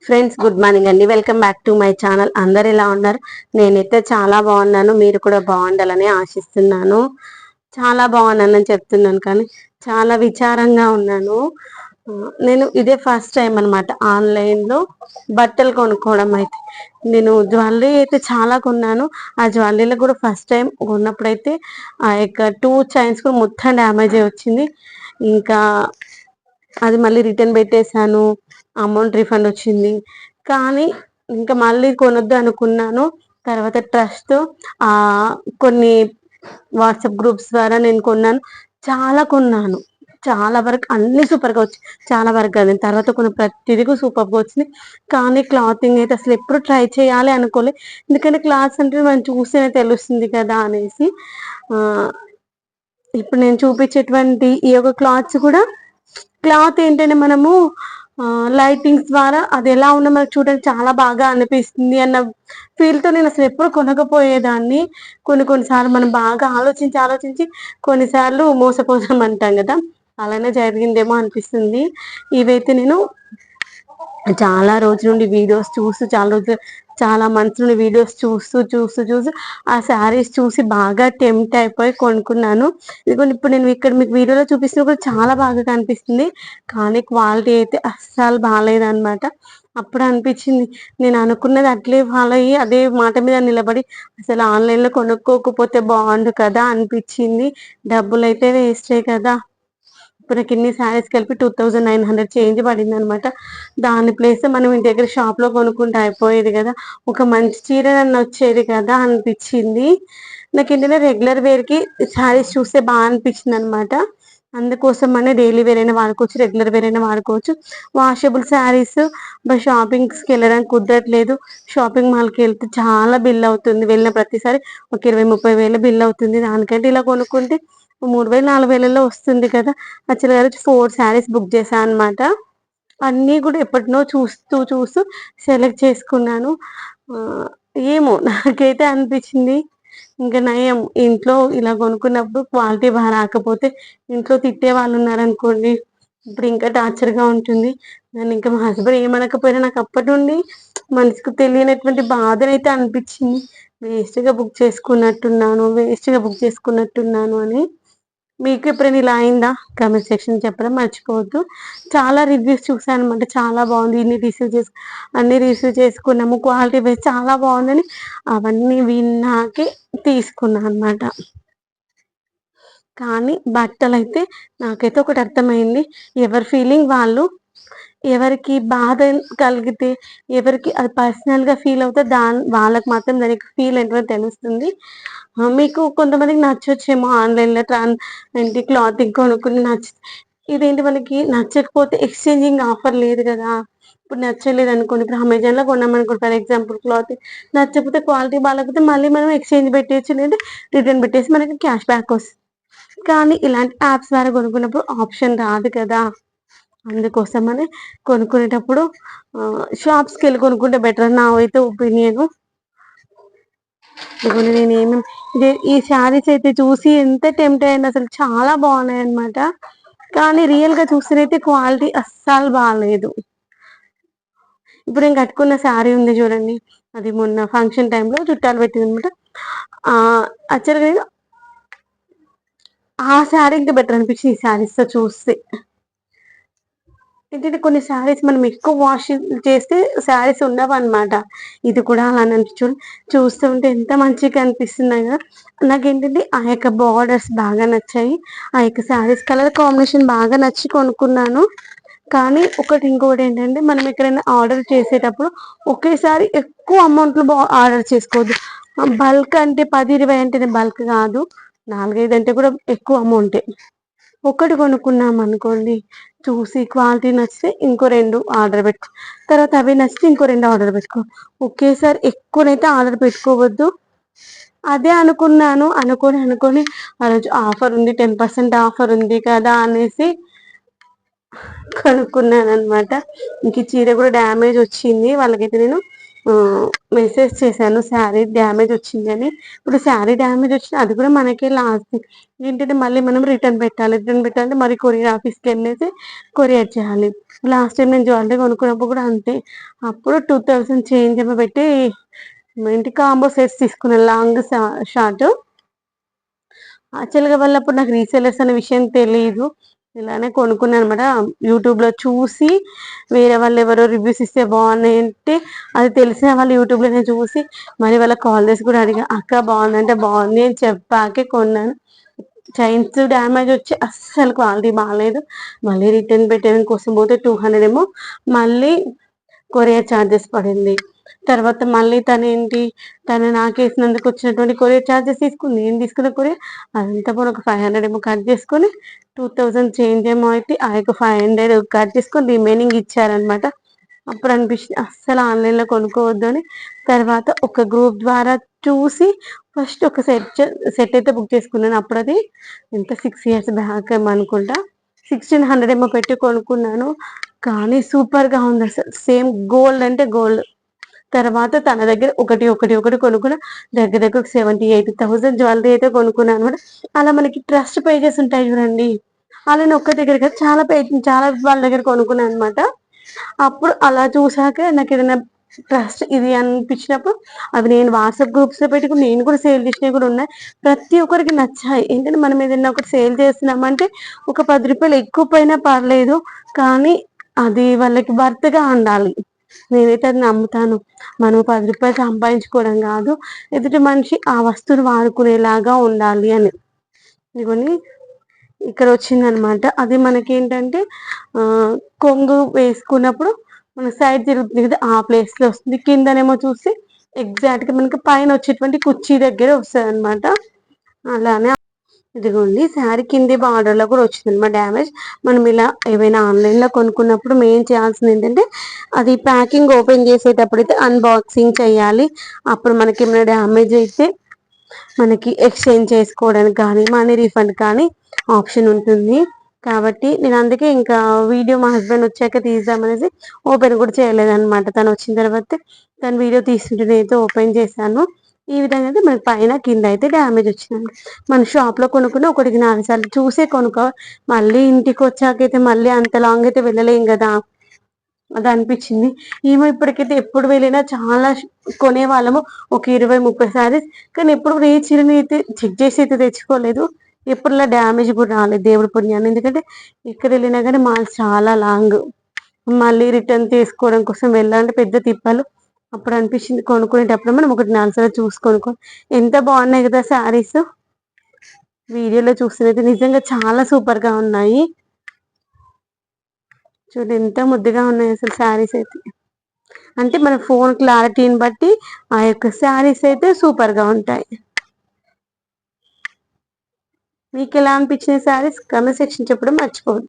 Friends good morning అండి. Welcome back to my channel. అందరు ఎలా ఉన్నారు? నేనైతే చాలా బాగున్నాను. మీరు కూడా బాగుండాలని ఆశిస్తున్నాను. చాలా బాగున్నానని చెప్తున్నాను కానీ చాలా విచారంగా ఉన్నాను. నేను ఇదే ఫస్ట్ టైం అనమాట ఆన్లైన్లో బట్టలు కొనుక్కోవడం. అయితే నేను జ్యువెలరీ అయితే చాలా కొన్నాను. ఆ జ్యువెలరీలో కూడా ఫస్ట్ టైం కొన్నప్పుడైతే ఆ యొక్క 2 చైన్స్ కూడా మొత్తం డ్యామేజ్ వచ్చింది. ఇంకా అది మళ్ళీ రిటర్న్ పెట్టేశాను. అమౌంట్ రిఫండ్ వచ్చింది. కానీ ఇంకా మళ్ళీ కొనొద్దు అనుకున్నాను. తర్వాత ట్రస్ట్‌తో కొన్ని వాట్సాప్ గ్రూప్స్ ద్వారా నేను కొన్నాను. చాలా కొన్నాను. చాలా వరకు అన్నీ సూపర్‌గా వచ్చాయి. చాలా వరకు కాదు. నేను తర్వాత కొన్న ప్రతిది కూడా సూపర్‌గా వచ్చింది. కానీ క్లాతింగ్ అయితే అసలు ఎప్పుడు ట్రై చేయాలి అనుకోలే. ఎందుకంటే క్లాత్స్ అంటే మనం చూస్తేనే తెలుస్తుంది కదా అనేసి. ఆహ్, ఇప్పుడు నేను చూపించేటువంటి ఈ యొక్క క్లాత్స్ కూడా క్లాత్ ఏంటంటే మనము లైటింగ్స్ ద్వారా అది ఎలా ఉన్నా మనకు చూడడానికి చాలా బాగా అనిపిస్తుంది అన్న ఫీల్‌తో నేను అసలు ఎప్పుడు కొనకపోయేదాన్ని. కొన్ని సార్లు మనం బాగా ఆలోచించి కొన్నిసార్లు మోసపోతామంటాం కదా! అలానే జరిగిందేమో అనిపిస్తుంది. ఇవైతే నేను చాలా రోజుల నుండి వీడియోస్ చూస్తూ చాలా మంత్స్ నుండి వీడియోస్ చూస్తూ ఆ శారీస్ చూసి బాగా టెంప్ట్ అయిపోయి కొనుక్కున్నాను. ఇదిగోండి ఇప్పుడు నేను ఇక్కడ మీకు వీడియోలో చూపిస్తున్నా కూడా చాలా బాగా కనిపిస్తుంది. కానీ క్వాలిటీ అయితే అస్సలు బాలేదనమాట. అప్పుడు అనిపించింది నేను అనుకున్నది అట్లే ఫాలో అయ్యి అదే మాట మీద నిలబడి అసలు ఆన్లైన్‌లో కొనుక్కోకపోతే బాగుండు కదా అనిపించింది. డబ్బులైతే వేస్టే కదా! ఇప్పుడు నాకు ఇన్ని శారీస్ కలిపి 2900 చేంజ్ పడిందనమాట. దాని ప్లేస్ మనం ఇంటి దగ్గర షాప్‌లో కొనుక్కుంటే అయిపోయేది కదా! ఒక మంచి చీరనన్నా వచ్చేది కదా అనిపించింది. నాకేంటంటే రెగ్యులర్ వేర్‌కి శారీస్ చూస్తే అనిపించిందనమాట. అందుకోసమనే డైలీ వేర్ అయినా వాడుకోవచ్చు, రెగ్యులర్ వేర్ అయినా వాడుకోవచ్చు. వాషబుల్ శారీస్ షాపింగ్స్‌కి వెళ్ళడానికి కుదరట్లేదు. షాపింగ్ మాల్‌కి వెళ్తే చాలా బిల్ అవుతుంది. వెళ్ళిన ప్రతిసారి ఒక 20, 30 వేలు బిల్ అవుతుంది. దానికంటే ఇలా కొనుక్కుంటే 3000, 4000లో వస్తుంది కదా! యాక్చువల్‌గా ఆరోజు 4 శారీస్ బుక్ చేశా అనమాట. అన్నీ కూడా ఎప్పటినో చూస్తూ సెలెక్ట్ చేసుకున్నాను. ఆహ్, ఏమో నాకైతే అనిపించింది ఇంక నయం ఇంట్లో ఇలా కొనుక్కున్నప్పుడు క్వాలిటీ రాకపోతే ఇంట్లో తిట్టేవాళ్ళున్నారనుకోండి, ఇప్పుడు ఇంకా టార్చర్‌గా ఉంటుంది. నన్నింక మా హస్బెండ్ ఏమనకపోయినా నాకు అప్పటి నుండి మనసుకు తెలియనటువంటి బాధనైతే అనిపించింది. వేస్ట్‌గా బుక్ చేసుకున్నట్టున్నాను అని. మీకు ఎప్పుడైనా ఇలా అయిందా? కామెంట్ సెక్షన్ చెప్పడం మర్చిపోవద్దు. చాలా రివ్యూస్ చూసాననమాట. చాలా బాగుంది. అన్నీ రిసీవ్ చేసుకున్నాము. క్వాలిటీ వైస్ చాలా బాగుందని అవన్నీ విన్నాకే తీసుకున్నా అనమాట. కానీ బట్టలైతే నాకైతే ఒకటి అర్థమైంది. ఎవరి ఫీలింగ్ వాళ్ళు. ఎవరికి బాధ కలిగితే, ఎవరికి అది పర్సనల్‌గా ఫీల్ అవుతే వాళ్ళకి మాత్రం దాని యొక్క ఫీల్ ఏంటో తెలుస్తుంది. మీకు కొంతమందికి నచ్చొచ్చేమో ఆన్‌లైన్‌లో క్లాతింగ్ కొనుక్కొని ఇదేంటి మనకి నచ్చకపోతే ఎక్స్‌చేంజింగ్ ఆఫర్ లేదు గదా! ఇప్పుడు నచ్చలేదనుకోండి, ఇప్పుడు అమెజాన్‌లో కొన్నామనుకోండి ఫర్ ఎగ్జాంపుల్ క్లాత్ నచ్చకపోతే క్వాలిటీ బాలేకపోతే మళ్ళీ మనం ఎక్స్‌చేంజ్ పెట్టేయొచ్చు. లేదంటే రిటర్న్ పెట్టేసి మనకి క్యాష్ బ్యాక్ వస్తుంది. కానీ ఇలాంటి యాప్స్ ద్వారా కొనుక్కున్నప్పుడు ఆప్షన్ రాదు కదా! అందుకోసమని కొనుక్కునేటప్పుడు షాప్స్‌కెళ్ళి కొనుక్కుంటే బెటర్ అని నా అయితే ఒపీనియను. ఇదిగోండి ఈ శారీస్ అయితే చూసి ఎంత టెంప్ట్ అయ్యానో అసలు చాలా బాగున్నాయన్నమాట. కానీ రియల్‌గా చూస్తేనైతే క్వాలిటీ అస్సలు బాలేదు. ఇప్పుడు నేను కట్టుకున్న శారీ ఉంది చూడండి. అది మొన్న ఫంక్షన్ టైమ్‌లో చుట్టాలు పెట్టిందనమాట. యాక్చువల్‌గా నేను ఆ శారీ ఇంకా బెటర్ అనిపించింది ఈ శారీస్‌తో చూస్తే. ఏంటంటే కొన్ని శారీస్ మనం ఎక్కువ వాష్ చేస్తే శారీస్ ఉండవన్నమాట. ఇది కూడా అలానే అనిపించింది. చూస్తుంటే ఎంత మంచిగా కనిపిస్తున్నాయి కదా! నాకేంటంటే ఆ యొక్క బార్డర్స్ బాగా నచ్చాయి. ఆ యొక్క శారీస్ కలర్ కాంబినేషన్ బాగా నచ్చి కొనుక్కున్నాను. కానీ ఇంకొకటేంటంటే మనం ఎక్కడైనా ఆర్డర్ చేసేటప్పుడు ఒకేసారి ఎక్కువ అమౌంట్‌లో ఆర్డర్ చేసుకోవద్దు. బల్క్ అంటే 10, 20 అంటేనే బల్క్ కాదు. 4, 5 అంటే కూడా ఎక్కువ అమౌంటే. ఒకటి కొనుక్కున్నామనుకోండి, చూసి క్వాలిటీ నచ్చితే ఇంకో 2 ఆర్డర్ పెట్టుకో. తర్వాత అవి నచ్చితే ఇంకో 2 ఆర్డర్ పెట్టుకో. ఒకేసారి ఎక్కువనైతే ఆర్డర్ పెట్టుకోవద్దు. అదే అనుకున్నాను. అనుకోని ఆ రోజు ఆఫర్ ఉంది. 10% ఆఫర్ ఉంది కదా అనేసి కొనుక్కున్నాననమాట. ఇంక ఈ చీర కూడా డ్యామేజ్ వచ్చింది. వాళ్ళకైతే నేను మెసేజ్ చేశాను శారీ డ్యామేజ్ వచ్చిందని. ఇప్పుడు శారీ డ్యామేజ్ వచ్చినా అది కూడా మనకే లాస్. ఏంటంటే మళ్ళీ మనం రిటర్న్ పెట్టాలి. రిటర్న్ పెట్టాలంటే మరి కొరియర్ ఆఫీస్కి వెళ్ళేసి కొరియర్ చేయాలి. లాస్ట్ టైం నేను జ్యువెలరీ కొనుక్కున్నప్పుడు కూడా అంతే. అప్పుడు 2000 చేంజ్ ఏమో పెట్టి ఏంటి కాంబో సెట్స్ తీసుకున్నాను, లాంగ్ షార్ట్. యాక్చువల్గా వాళ్ళప్పుడు నాకు రీసేలర్స్ అనే విషయం తెలియదు. ఇలానే కొనుక్కున్నాను అనమాట. యూట్యూబ్లో చూసి వేరే వాళ్ళు ఎవరో రివ్యూస్ ఇస్తే బాగున్నాయి అంటే అది తెలిసిన వాళ్ళు యూట్యూబ్లోనే చూసి మరి వాళ్ళ కాల్ చేసి కూడా అడిగా, అక్క బాగుందంటే బాగుంది అని చెప్పాకే కొన్నాను. చైన్స్ డ్యామేజ్ వచ్చి అస్సలు క్వాలిటీ బాగాలేదు. మళ్ళీ రిటర్న్ పెట్టడం కోసం పోతే 200 ఏమో మళ్ళీ కొరియర్ ఛార్జెస్ పడింది. తర్వాత మళ్ళీ తను నాకేసినందుకు వచ్చినటువంటి కొరియర్ ఛార్జెస్ తీసుకుంది. నేను తీసుకున్న కొరియర్ అదంతా కూడా ఒక 500 ఏమో కట్ చేసుకొని 2000 చేంజ్ ఏమో అయితే ఆ యొక్క 500 కట్ చేసుకొని రిమైనింగ్ ఇచ్చారనమాట. అప్పుడు అనిపించింది అస్సలు ఆన్లైన్లో కొనుక్కోవద్దు అని. తర్వాత ఒక గ్రూప్ ద్వారా చూసి ఫస్ట్ ఒక సెట్ అయితే బుక్ చేసుకున్నాను. అప్పుడు అది ఎంత 6 years బ్యాక్ ఏమో అనుకుంటా, 1600 ఏమో పెట్టి కొనుక్కున్నాను. కానీ సూపర్గా ఉంది అసలు, సేమ్ గోల్డ్ అంటే గోల్డ్. తర్వాత తన దగ్గర ఒకటి కొనుక్కున్నా. దగ్గర దగ్గర 78,000 జ్యువెలరీ అయితే కొనుక్కున్నాను అనమాట. అలా మనకి ట్రస్ట్ పేజెస్ ఉంటాయి చూడండి, అలా నేను ఒక్క దగ్గర కాదు చాలా వాళ్ళ దగ్గర కొనుక్కున్నాను అనమాట. అప్పుడు అలా చూసాక నాకు ఏదైనా ట్రస్ట్ ఇది అనిపించినప్పుడు అవి నేను వాట్సాప్ గ్రూప్స్లో పెట్టుకుని నేను కూడా సేల్ చేసినవి కూడా ఉన్నాయి. ప్రతి ఒక్కరికి నచ్చాయి. ఏంటంటే మనం ఏదైనా ఒకటి సేల్ చేస్తున్నామంటే ఒక 10 రూపాయలు ఎక్కువ పోయినా పర్లేదు, కానీ అది వాళ్ళకి వర్త్గా ఉండాలి. నేనైతే అది నమ్ముతాను. మనం 10 రూపాయలు సంపాదించుకోవడం కాదు, ఎదుటి మనిషి ఆ వస్తువుని వాడుకునేలాగా ఉండాలి అని. ఇదిగోని ఇక్కడ వచ్చిందనమాట. అది మనకేంటంటే కొంగు వేసుకున్నప్పుడు మన సైడ్ తిరుగుతుంది కదా, ఆ ప్లేస్లో వస్తుంది. కిందనేమో చూసి ఎగ్జాక్ట్గా మనకి పైన వచ్చేటువంటి కుర్చీ దగ్గర వస్తుంది అనమాట. అలానే ఇదిగోండి శారీ కింది బార్డర్లో కూడా వచ్చింది అనమాట డ్యామేజ్. మనం ఇలా ఏవైనా ఆన్లైన్లో కొనుక్కున్నప్పుడు మెయిన్ చేయాల్సింది ఏంటంటే అది ప్యాకింగ్ ఓపెన్ చేసేటప్పుడు అయితే అన్బాక్సింగ్ చేయాలి. అప్పుడు మనకి ఏమైనా డ్యామేజ్ అయితే మనకి ఎక్స్చేంజ్ చేసుకోవడానికి కానీ మనీ రీఫండ్ కానీ ఆప్షన్ ఉంటుంది. కాబట్టి నేను అందుకే ఇంకా వీడియో మా హస్బెండ్ వచ్చాక తీద్దామనేసి ఓపెన్ కూడా చేయలేదన్నమాట. తను వచ్చిన తర్వాత తను వీడియో తీస్తుంటే నేనైతే ఓపెన్ చేశాను. ఈ విధంగా అయితే మనకి పైన కింద అయితే డ్యామేజ్ వచ్చిందండి. మన షాప్లో కొనుక్కున్న 1కి 4 సార్లు చూసే కొనుక్కో. మళ్ళీ ఇంటికి వచ్చాకైతే మళ్ళీ అంత లాంగ్ అయితే వెళ్ళలేం కదా, అది అనిపించింది. ఏమో ఇప్పటికైతే ఎప్పుడు వెళ్ళినా చాలా కొనేవాళ్ళము, ఒక 20-30 సారీస్. కానీ ఎప్పుడు ఏ చీరని అయితే చెక్ చేసి అయితే తెచ్చుకోలేదు. ఎప్పుడులా డ్యామేజ్ కూడా రాలేదు దేవుడి పుణ్యాన్ని. ఎందుకంటే ఎక్కడ వెళ్ళినా కానీ మాల్ చాలా లాంగ్, మళ్ళీ రిటర్న్ తీసుకోవడం కోసం వెళ్ళాలంటే పెద్ద తిప్పాలు. అప్పుడు అనిపించింది కొనుక్కునేటప్పుడు మనం 1-4 సార్లు చూసుకొనుకో. ఎంత బాగున్నాయి కదా శారీస్, వీడియోలో చూస్తున్నైతే నిజంగా చాలా సూపర్గా ఉన్నాయి. చూడండి ఎంత ముద్దుగా ఉన్నాయి అసలు శారీస్ అయితే. అంటే మన ఫోన్ క్లారిటీని బట్టి ఆ యొక్క శారీస్ అయితే సూపర్గా ఉంటాయి. మీకు ఎలా అనిపించిన శారీస్ కామెంట్ సెక్షన్ చెప్పడం మర్చిపోవద్దు.